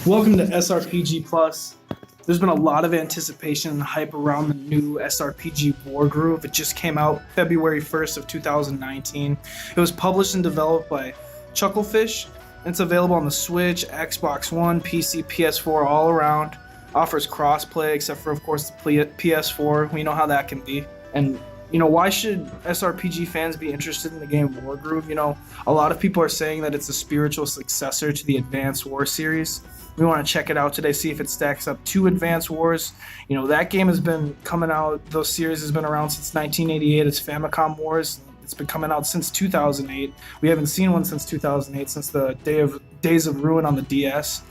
Welcome to SRPG Plus. There's been a lot of anticipation and hype around the new SRPG Wargroove. It just came out February 1st of 2019. It was published and developed by Chucklefish. And it's available on the Switch, Xbox One, PC, PS4, all around. Offers crossplay, except for, of course, the PS4. We know how that can be. And why should SRPG fans be interested in the game Wargroove? A lot of people are saying that it's a spiritual successor to the Advance Wars series. We want to check it out today, see if it stacks up to Advance Wars. That game has been coming out, those series has been around since 1988. It's Famicom Wars. It's been coming out since 2008. We haven't seen one since 2008, since the Days of Ruin on the DS.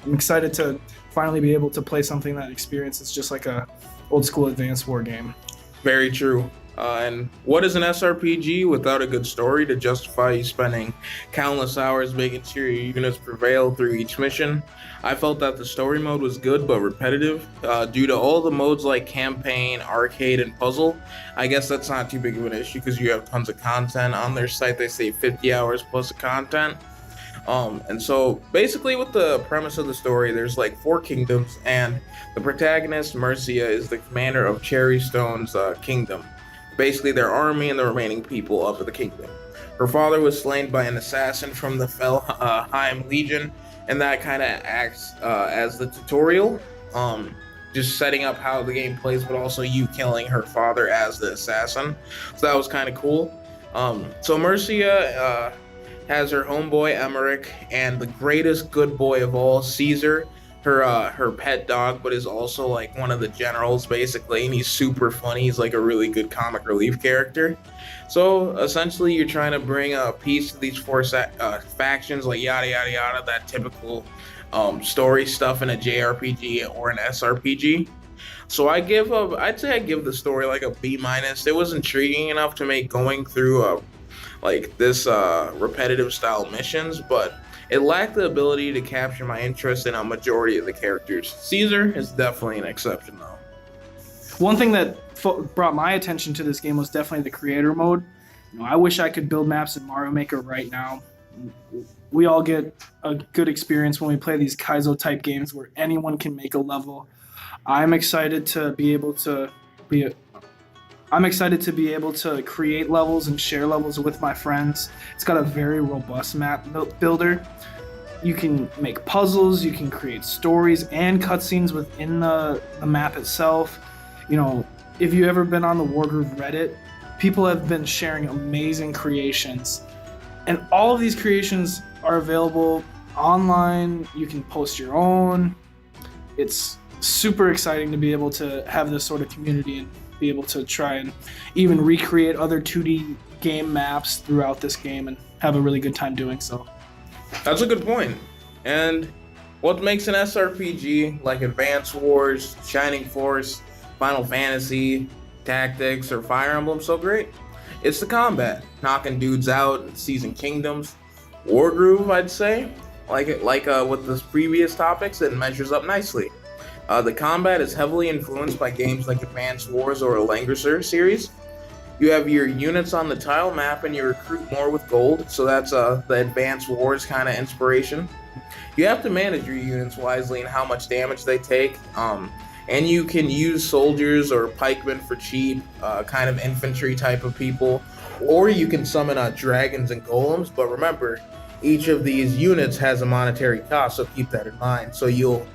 I'm excited to finally be able to play something that experiences just like a old school Advance War game. Very true. And what is an SRPG without a good story to justify you spending countless hours making sure your units prevail through each mission? I felt that the story mode was good but repetitive due to all the modes like campaign, arcade, and puzzle. I guess that's not too big of an issue because you have tons of content on their site. They say 50 hours plus of content. And so basically with the premise of the story, there's like 4 kingdoms, and the protagonist, Mercia, is the commander of Cherrystone's kingdom. Basically their army and the remaining people of the kingdom. Her father was slain by an assassin from the Felheim Legion, and that kind of acts as the tutorial, just setting up how the game plays, but also you killing her father as the assassin. So that was kind of cool. So Mercia has her homeboy Emmerich and the greatest good boy of all, Caesar, her pet dog, but is also like one of the generals basically, and he's super funny. He's like a really good comic relief character. So essentially you're trying to bring a peace to these 4 factions, like yada yada yada, that typical story stuff in a JRPG or an SRPG. So I'd say I give the story like a B-. It was intriguing enough to make going through this repetitive style missions, but it lacked the ability to capture my interest in a majority of the characters. Caesar is definitely an exception, though. One thing that brought my attention to this game was definitely the creator mode. I wish I could build maps in Mario Maker right now. We all get a good experience when we play these Kaizo type games where anyone can make a level. I'm excited to be able to create levels and share levels with my friends. It's got a very robust map builder. You can make puzzles, you can create stories and cutscenes within the map itself. If you've ever been on the Wargroove Reddit, people have been sharing amazing creations. And all of these creations are available online. You can post your own. It's super exciting to be able to have this sort of community and be able to try and even recreate other 2D game maps throughout this game and have a really good time doing so. That's a good point. And what makes an SRPG like Advance Wars, Shining Force, Final Fantasy, Tactics, or Fire Emblem so great? It's the combat, knocking dudes out and seizing kingdoms. Wargroove, I'd say, with the previous topics, it measures up nicely. The combat is heavily influenced by games like Advance Wars or a Langrisser series. You have your units on the tile map and you recruit more with gold, so that's the Advance Wars kind of inspiration. You have to manage your units wisely and how much damage they take, and you can use soldiers or pikemen for cheap, kind of infantry type of people, or you can summon dragons and golems, but remember, each of these units has a monetary cost, so keep that in mind. So you'll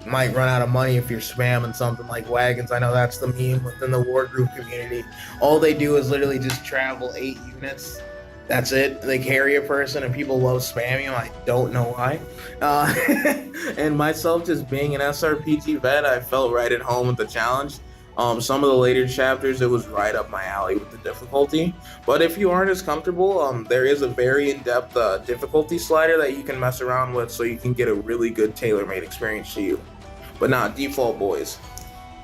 might run out of money if you're spamming something like wagons. I know that's the meme within the Wargroove community. All they do is literally just travel 8 units. That's it. They carry a person, and people love spamming them. I don't know why. And myself, just being an SRPG vet, I felt right at home with the challenge. Some of the later chapters, it was right up my alley with the difficulty. But if you aren't as comfortable, there is a very in-depth difficulty slider that you can mess around with, so you can get a really good tailor-made experience to you. But not default boys.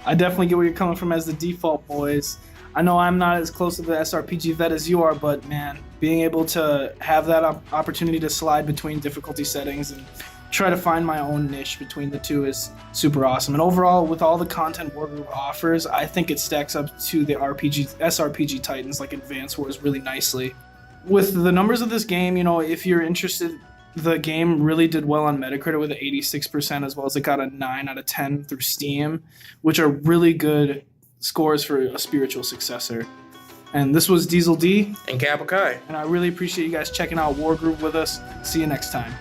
I definitely get where you're coming from as the default boys. I know I'm not as close to the SRPG vet as you are, but man, being able to have that opportunity to slide between difficulty settings and try to find my own niche between the two is super awesome. And overall, with all the content Wargroove offers, I think it stacks up to the SRPG titans like Advance Wars really nicely. With the numbers of this game, if you're interested The game really did well on Metacritic with an 86%, as well as it got a 9 out of 10 through Steam, which are really good scores for a spiritual successor. And this was Diesel D. And Kappa Kai. And I really appreciate you guys checking out Wargroove with us. See you next time.